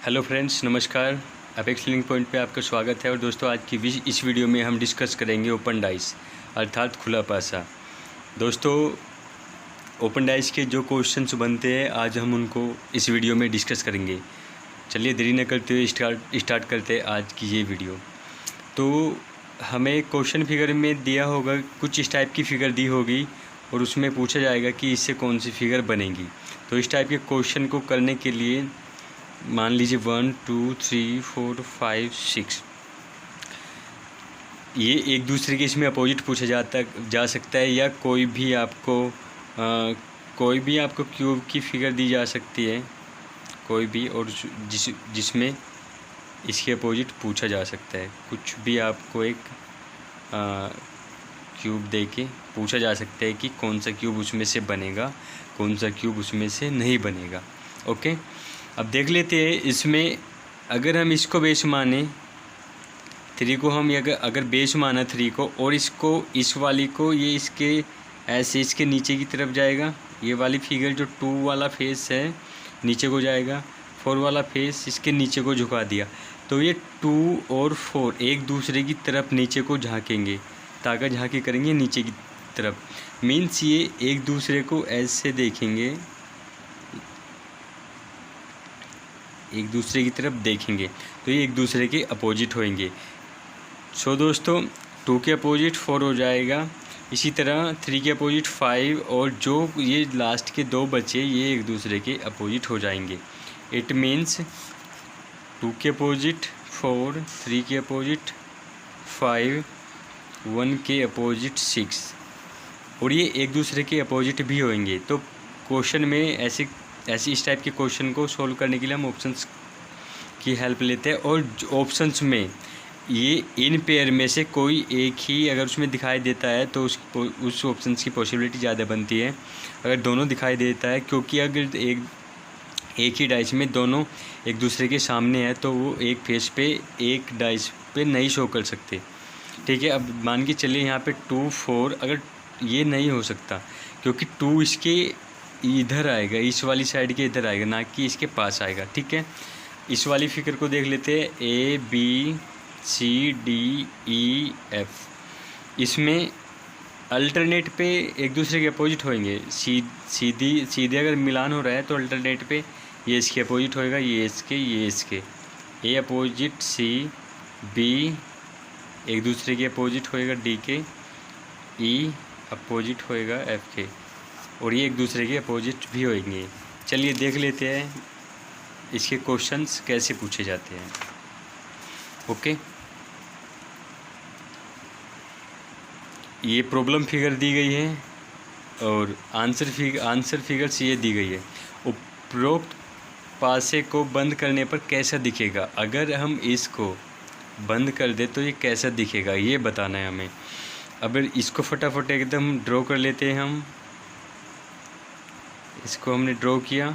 Hello friends, नमस्कार। Apex link point पे आपका स्वागत है। और दोस्तों, आज की इस वीडियो में हम डिस्कस करेंगे ओपन डाइस अर्थात खुला पासा। दोस्तों, ओपन डाइस के जो क्वेश्चंस बनते हैं आज हम उनको इस वीडियो में डिस्कस करेंगे। चलिए देरी न करते हुए स्टार्ट करते हैं आज की ये वीडियो। तो हमें क्वेश्चन फिगर में दिया होगा, कुछ इस टाइप की फ़िगर दी होगी और उसमें पूछा जाएगा कि इससे कौन सी फ़िगर बनेगी। तो इस टाइप के क्वेश्चन को करने के लिए मान लीजिए 1 2 3 4 5 6 ये एक दूसरे के इसमें अपोजिट पूछा जा सकता है, या कोई भी आपको क्यूब की फिगर दी जा सकती है, कोई भी, और जिसमें इसके अपोजिट पूछा जा सकता है। कुछ भी आपको एक क्यूब दे के पूछा जा सकता है कि कौन सा क्यूब उसमें से बनेगा, कौन सा क्यूब उसमें से नहीं बनेगा। ओके, अब देख लेते हैं। इसमें अगर हम इसको बेस माने 3 को, हम अगर बेस माना 3 को, और इसको इस वाली को ये इसके ऐसे इसके नीचे की तरफ जाएगा। ये वाली फिगर जो 2 वाला फेस है नीचे को जाएगा, 4 वाला फेस इसके नीचे को झुका दिया, तो ये 2 और 4 एक दूसरे की तरफ नीचे को झाँकेंगे, ताकि झाँकी करेंगे नीचे की तरफ। मीन्स ये एक दूसरे को ऐसे देखेंगे, एक दूसरे की तरफ देखेंगे, तो ये एक दूसरे के अपोजिट होंगे। सो दोस्तों, 2 के अपोजिट 4 हो जाएगा, इसी तरह 3 के अपोजिट 5, और जो ये लास्ट के 2 बचे ये एक दूसरे के अपोजिट हो जाएंगे। इट मीन्स 2 के अपोजिट 4, 3 के अपोजिट 5, 1 के अपोजिट 6, और ये एक दूसरे के अपोजिट भी होंगे। तो क्वेश्चन में ऐसे इस टाइप के क्वेश्चन को सोल्व करने के लिए हम ऑप्शंस की हेल्प लेते हैं, और ऑप्शंस में ये इन पेयर में से कोई एक ही अगर उसमें दिखाई देता है तो उस ऑप्शंस की पॉसिबिलिटी ज़्यादा बनती है। अगर दोनों दिखाई देता है, क्योंकि अगर एक ही डाइस में दोनों एक दूसरे के सामने है तो वो एक फेस पे एक डाइस पे नहीं शो कर सकते। ठीक है, अब मान के चलिए यहाँ पे 2 4, अगर ये नहीं हो सकता क्योंकि 2 इसके इधर आएगा, इस वाली साइड के इधर आएगा, ना कि इसके पास आएगा। ठीक है, इस वाली फिगर को देख लेते हैं, A B C D E F। इसमें अल्टरनेट पे एक दूसरे के अपोजिट होंगे। सीधे अगर मिलान हो रहा है तो अल्टरनेट पे ये इसके अपोजिट होएगा, ये इसके A अपोजिट C, B एक दूसरे के अपोजिट होएगा D के, E अपोजिट होएगा F के, और ये एक दूसरे के अपोजिट भी होंगे। चलिए देख लेते हैं इसके क्वेश्चंस कैसे पूछे जाते हैं। ओके, ये प्रॉब्लम फिगर दी गई है और आंसर फिगर्स ये दी गई है। उपरोक्त पासे को बंद करने पर कैसा दिखेगा? अगर हम इसको बंद कर दे तो ये कैसा दिखेगा, ये बताना है हमें। अब इसको फटाफट एकदम ड्रॉ कर लेते हैं हम। इसको हमने ड्रॉ किया,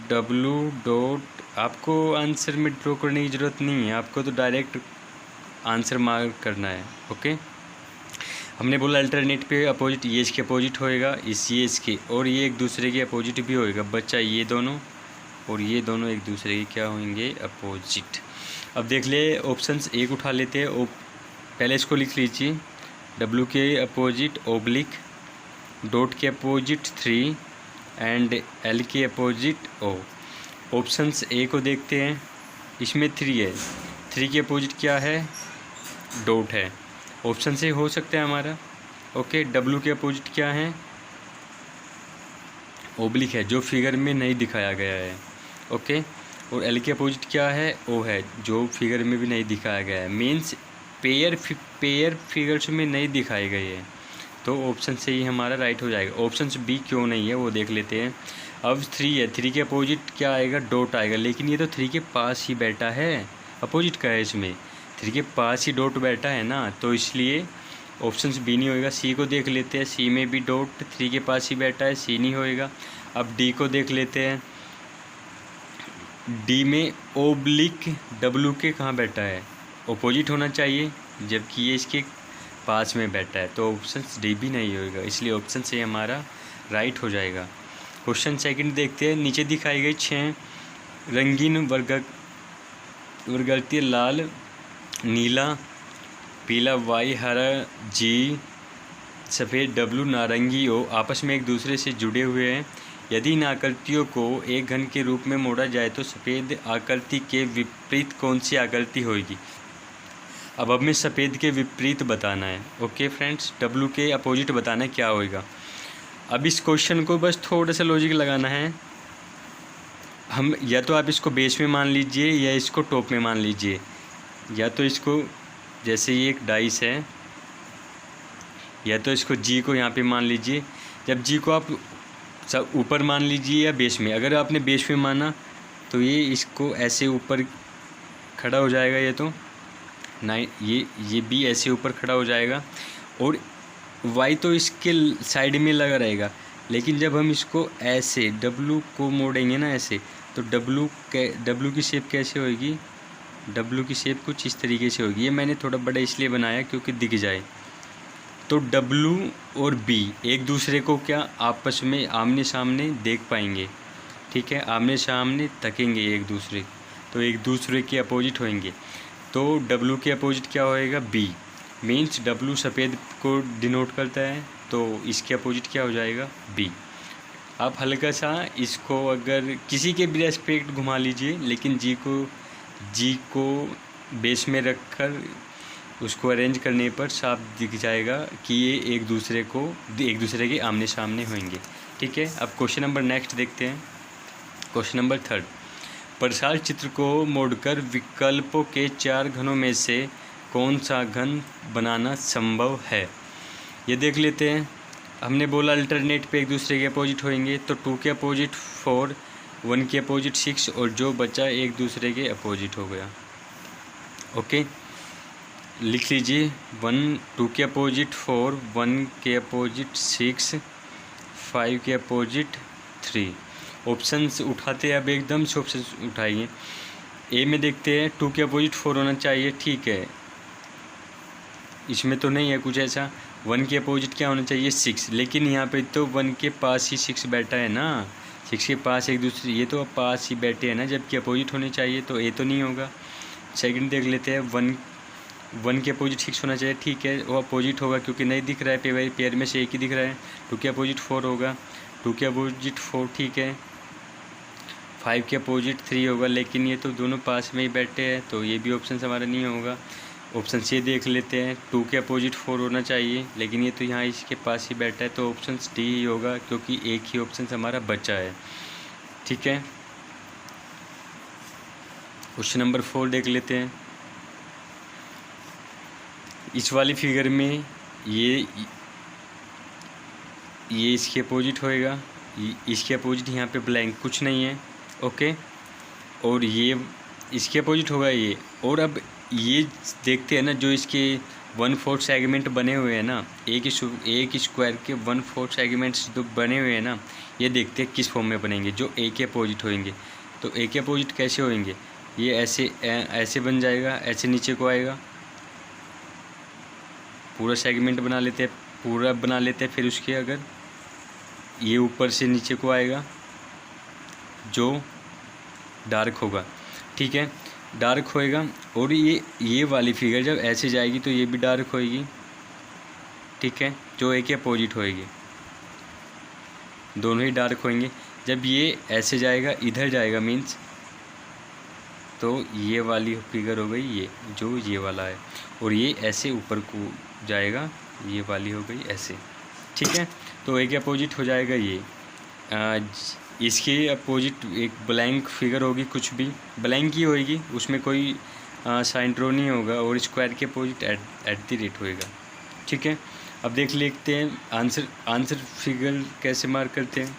W. आपको आंसर में ड्रॉ करने की ज़रूरत नहीं है, आपको तो डायरेक्ट आंसर मार्क करना है। ओके, हमने बोला अल्टरनेट पे अपोजिट, ये इसके अपोजिट होएगा, ये इसके, और ये एक दूसरे के अपोजिट भी होएगा। बच्चा ये दोनों और ये दोनों एक दूसरे के क्या होंगे, अपोजिट। अब देख ले, ऑप्शंस एक उठा लेते हैं। पहले इसको लिख लीजिए, W के अपोजिट ओब्लिक, डॉट के अपोजिट 3 एंड L के अपोजिट O। ऑप्शंस ए को देखते हैं, इसमें 3 है, 3 के अपोजिट क्या है, डॉट है। ऑप्शन से हो सकता है हमारा। ओके, W के अपोजिट क्या है, ओब्लिक है, जो फिगर में नहीं दिखाया गया है। ओके, और L के अपोजिट क्या है, O है, जो फिगर में भी नहीं दिखाया गया है। मीन्स पेयर फिगर्स में नहीं दिखाए गए हैं, तो ऑप्शन से ही हमारा राइट हो जाएगा। ऑप्शन बी क्यों नहीं है वो देख लेते हैं। अब 3 है, 3 के अपोजिट क्या आएगा, डॉट आएगा, लेकिन ये तो 3 के पास ही बैठा है, अपोजिट का है, इसमें 3 के पास ही डॉट बैठा है ना, तो इसलिए ऑप्शन बी नहीं होएगा। सी को देख लेते हैं, सी में भी डॉट 3 के पास ही बैठा है, सी नहीं होएगा। अब डी को देख लेते हैं, डी में ओब्लिक W के कहाँ बैठा है, अपोजिट होना चाहिए, जबकि ये इसके पास में बैठा है, तो ऑप्शन डी भी नहीं होएगा, इसलिए ऑप्शन से हमारा राइट हो जाएगा। क्वेश्चन सेकंड देखते हैं। नीचे दिखाई गई 6 रंगीन वर्गीय लाल, नीला, पीला वाई, हरा जी, सफ़ेद डब्लू, नारंगी ओ आपस में एक दूसरे से जुड़े हुए हैं। यदि इन आकृतियों को एक घन के रूप में मोड़ा जाए तो सफ़ेद आकृति के विपरीत कौन सी आकृति होगी। अब हमें सफ़ेद के विपरीत बताना है। ओके फ्रेंड्स, डब्लू के अपोजिट बताना है क्या होगा। अब इस क्वेश्चन को बस थोड़ा सा लॉजिक लगाना है। हम या तो आप इसको बेस में मान लीजिए या इसको टॉप में मान लीजिए, या तो इसको जैसे ये एक डाइस है, या तो इसको जी को यहाँ पे मान लीजिए। जब जी को आप सब ऊपर मान लीजिए या बेस में। अगर आपने बेस में माना तो ये इसको ऐसे ऊपर खड़ा हो जाएगा, ये तो ये भी ऐसे ऊपर खड़ा हो जाएगा और वाई तो इसके साइड में लगा रहेगा। लेकिन जब हम इसको ऐसे डब्लू को मोड़ेंगे ना ऐसे, तो डब्लू की शेप कैसे होगी। डब्लू की शेप कुछ इस तरीके से होगी। ये मैंने थोड़ा बड़ा इसलिए बनाया क्योंकि दिख जाए। तो डब्लू और बी एक दूसरे को क्या आपस में आमने सामने देख पाएंगे, ठीक है, आमने सामने तकेंगे एक दूसरे, तो एक दूसरे के अपोजिट होंगे। तो डब्लू के अपोजिट क्या होएगा, बी। मीन्स डब्लू सफ़ेद को डिनोट करता है, तो इसके अपोजिट क्या हो जाएगा, बी। आप हल्का सा इसको अगर किसी के भी रेस्पेक्ट घुमा लीजिए, लेकिन जी को बेस में रखकर उसको अरेंज करने पर साफ दिख जाएगा कि ये एक दूसरे के आमने सामने होंगे, ठीक है। अब क्वेश्चन नंबर नेक्स्ट देखते हैं। क्वेश्चन नंबर 3, प्रसार चित्र को मोड़कर विकल्पों के 4 घनों में से कौन सा घन बनाना संभव है, ये देख लेते हैं। हमने बोला अल्टरनेट पे एक दूसरे के अपोजिट होंगे, तो 2 के अपोजिट 4, 1 के अपोजिट 6 और जो बचा एक दूसरे के अपोजिट हो गया। ओके, लिख लीजिए 2 के अपोजिट 4, 1 के अपोजिट 6, 5 के अपोजिट 3। ऑप्शंस उठाते हैं, अब एकदम से ऑप्शंस उठाइए। ए में देखते हैं 2 के अपोजिट 4 होना चाहिए, ठीक है, इसमें तो नहीं है कुछ ऐसा। 1 के अपोजिट क्या होना चाहिए, 6, लेकिन यहाँ पे तो 1 के पास ही 6 बैठा है ना, 6 के पास एक दूसरे, ये तो पास ही बैठे हैं ना, जबकि अपोजिट होने चाहिए, तो ए तो नहीं होगा। सेकंड देख लेते हैं, 1 के अपोजिट 6 होना चाहिए, ठीक है, वो अपोजिट होगा क्योंकि नहीं दिख रहा है, पेयर में से एक ही दिख रहा है। 2 के अपोजिट 4 होगा, 2 के अपोजिट 4, ठीक है। 5 के अपोजिट 3 होगा, लेकिन ये तो दोनों पास में ही बैठे हैं, तो ये भी ऑप्शन हमारा नहीं होगा। ऑप्शन सी देख लेते हैं, 2 के अपोजिट 4 होना चाहिए, लेकिन ये तो यहाँ इसके पास ही बैठा है, तो ऑप्शन डी ही होगा क्योंकि एक ही ऑप्शन हमारा बचा है, ठीक है। क्वेश्चन नंबर 4 देख लेते हैं। इस वाली फिगर में ये इसके अपोजिट होएगा, इसके अपोजिट यहाँ पे ब्लैंक कुछ नहीं है, ओके, और ये इसके अपोजिट होगा ये। और अब ये देखते हैं ना, जो इसके 1/4 सेगमेंट बने हुए हैं ना, एक स्क्वायर के 1/4 सेगमेंट्स जो बने हुए हैं ना, ये देखते हैं किस फॉर्म में बनेंगे, जो ए के अपोजिट होंगे। तो ए के अपोजिट कैसे होंगे, ये ऐसे बन जाएगा, ऐसे नीचे को आएगा, पूरा सेगमेंट बना लेते हैं, फिर उसके अगर ये ऊपर से नीचे को आएगा जो डार्क होगा, ठीक है, डार्क होएगा। और ये वाली फिगर जब ऐसे जाएगी तो ये भी डार्क होएगी, ठीक है, जो ए के अपोजिट होएगी, दोनों ही डार्क होंगे। जब ये ऐसे जाएगा, इधर जाएगा मीन्स, तो ये वाली फिगर हो गई ये वाला है, और ये ऐसे ऊपर को जाएगा, ये वाली हो गई ऐसे, ठीक है। तो ए के अपोजिट हो जाएगा ये, इसके अपोजिट एक ब्लैंक फिगर होगी, कुछ भी ब्लैंक ही होएगी, उसमें कोई साइन ड्रॉ नहीं होगा, और स्क्वायर के अपोजिट एट द रेट होएगा, ठीक है। अब देख लेते हैं आंसर फिगर कैसे मार्क करते हैं।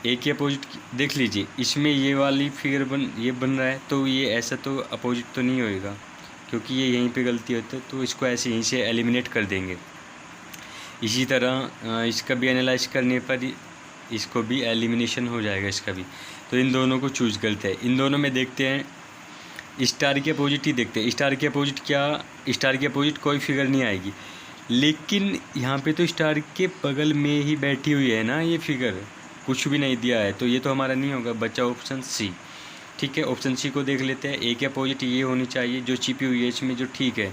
ए के अपोजिट देख लीजिए, इसमें ये वाली फिगर बन रहा है, तो ये ऐसा तो अपोजिट तो नहीं होएगा क्योंकि ये यहीं पे गलती होती है, तो इसको ऐसे यहीं से एलिमिनेट कर देंगे। इसी तरह इसका भी एनालाइज करने पर इसको भी एलिमिनेशन हो जाएगा इसका भी। तो इन दोनों को चूज करते हैं। इन दोनों में देखते हैं, स्टार के अपोजिट ही देखते हैं। स्टार के अपोजिट कोई फिगर नहीं आएगी, लेकिन यहाँ पे तो स्टार के बगल में ही बैठी हुई है ना ये फिगर, कुछ भी नहीं दिया है, तो ये तो हमारा नहीं होगा, बचा ऑप्शन सी। ठीक है, ऑप्शन सी को देख लेते हैं। ए के अपोजिट ये होनी चाहिए जो छिपी हुई है इसमें, जो ठीक है।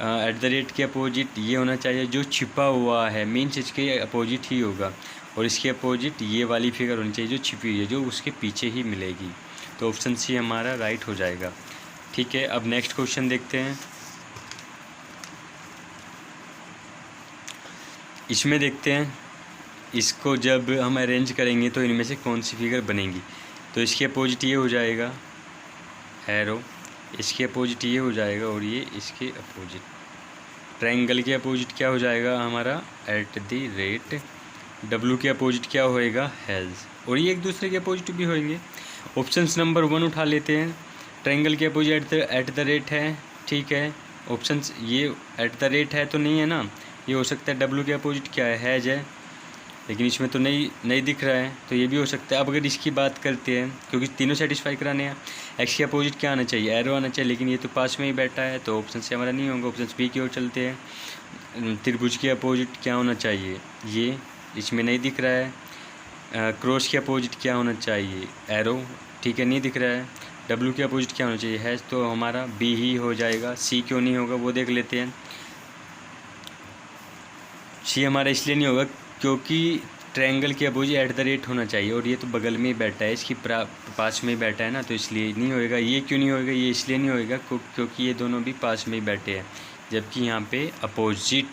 @ के अपोजिट ये होना चाहिए जो छिपा हुआ है, मीन्स इसके अपोजिट ही होगा। और इसके अपोजिट ये वाली फिगर होनी चाहिए जो छिपी हुई है, जो उसके पीछे ही मिलेगी। तो ऑप्शन सी हमारा राइट हो जाएगा। ठीक है, अब नेक्स्ट क्वेश्चन देखते हैं। इसमें देखते हैं, इसको जब हम अरेंज करेंगे तो इनमें से कौन सी फिगर बनेगी। तो इसके अपोजिट ये हो जाएगा एरो, इसके अपोजिट ये हो जाएगा, और ये इसके अपोजिट। ट्रायंगल के अपोजिट क्या हो जाएगा हमारा @ डब्लू के अपोजिट क्या होएगा हैज़, और ये एक दूसरे के अपोजिट भी होंगे। ऑप्शंस नंबर 1 उठा लेते हैं। ट्रायंगल के अपोजिट @ है, ठीक है। ऑप्शंस ये @ है तो नहीं है ना, ये हो सकता है डब्लू के अपोजिट क्या है हैज़ है, लेकिन इसमें तो नहीं दिख रहा है, तो ये भी हो सकता है। अब अगर इसकी बात करते हैं, क्योंकि तीनों सेटिस्फाई कराने हैं, एक्स के अपोजिट क्या आना चाहिए एरो आना चाहिए, लेकिन ये तो पास में ही बैठा है, तो ऑप्शन से हमारा नहीं होगा। ऑप्शन बी की ओर चलते हैं। त्रिभुज के अपोजिट क्या होना चाहिए, ये इसमें नहीं दिख रहा है। क्रॉस के अपोजिट क्या होना चाहिए एरो, ठीक है, नहीं दिख रहा है। डब्ल्यू के अपोजिट क्या होना चाहिए हैज़, तो हमारा बी ही हो जाएगा। सी क्यों नहीं होगा वो देख लेते हैं। सी हमारा इसलिए नहीं होगा क्योंकि ट्रायंगल के अपोजिट @ होना चाहिए, और ये तो बगल में ही बैठा है, इसकी पास में ही बैठा है ना, तो इसलिए नहीं होएगा। ये क्यों नहीं होएगा, ये इसलिए नहीं होएगा क्योंकि ये दोनों भी पास में ही बैठे हैं, जबकि यहाँ पे अपोजिट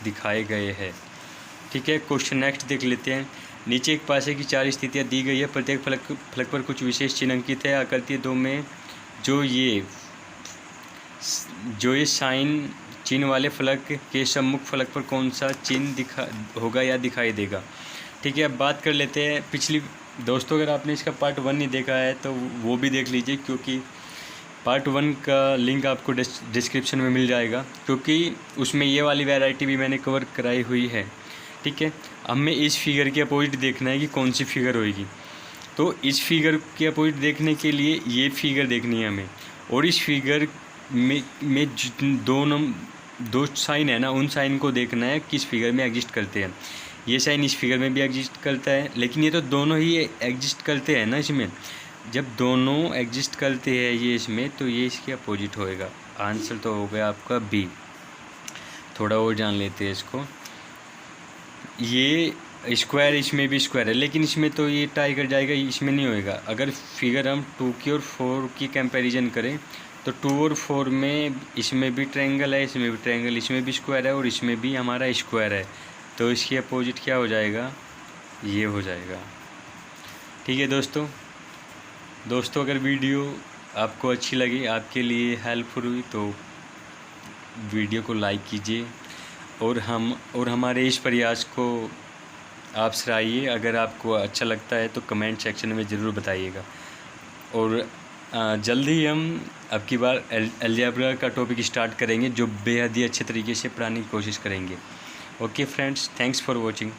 दिखाए गए हैं। ठीक है, क्वेश्चन नेक्स्ट देख लेते हैं। नीचे एक पासे की 4 स्थितियाँ दी गई है, प्रत्येक फलक पर कुछ विशेष चिन्ह अंकित है। आकृति 2 में जो ये साइन चिन्ह वाले फलक के सम्मुख फलक पर कौन सा चिन्ह होगा या दिखाई देगा। ठीक है, अब बात कर लेते हैं पिछली। दोस्तों अगर आपने इसका पार्ट 1 नहीं देखा है तो वो भी देख लीजिए, क्योंकि पार्ट 1 का लिंक आपको डिस्क्रिप्शन में मिल जाएगा, क्योंकि उसमें ये वाली वैरायटी भी मैंने कवर कराई हुई है। ठीक है, हमें इस फिगर के अपोजिट देखना है कि कौन सी फिगर होएगी। तो इस फिगर के अपोजिट देखने के लिए ये फिगर देखनी है हमें, और इस फिगर में दो साइन है ना, उन साइन को देखना है किस फिगर में एग्जिस्ट करते हैं। ये साइन इस फिगर में भी एग्जिस्ट करता है, लेकिन ये तो दोनों ही एग्जिस्ट करते हैं ना इसमें। जब दोनों एग्जिस्ट करते हैं ये इसमें, तो ये इसके अपोजिट होएगा। आंसर तो हो गया आपका बी। थोड़ा और जान लेते हैं इसको। ये स्क्वायर, इसमें भी स्क्वायर है, लेकिन इसमें तो ये ट्राई कर जाएगा, इसमें नहीं होएगा। अगर फिगर हम 2 की और 4 की कंपैरिजन करें तो 2 और 4 में इसमें भी ट्रायंगल है, इसमें भी ट्रायंगल, इसमें भी स्क्वायर है और इसमें भी हमारा स्क्वायर है, तो इसके अपोजिट क्या हो जाएगा, ये हो जाएगा। ठीक है दोस्तों अगर वीडियो आपको अच्छी लगी, आपके लिए हेल्पफुल हुई, तो वीडियो को लाइक कीजिए, और हमारे इस प्रयास को आप सराहिए। अगर आपको अच्छा लगता है तो कमेंट सेक्शन में ज़रूर बताइएगा। और जल्द ही हम अब की बार अलजेब्रा का टॉपिक स्टार्ट करेंगे, जो बेहद ही अच्छे तरीके से पढ़ाने की कोशिश करेंगे। Okay friends, thanks for watching.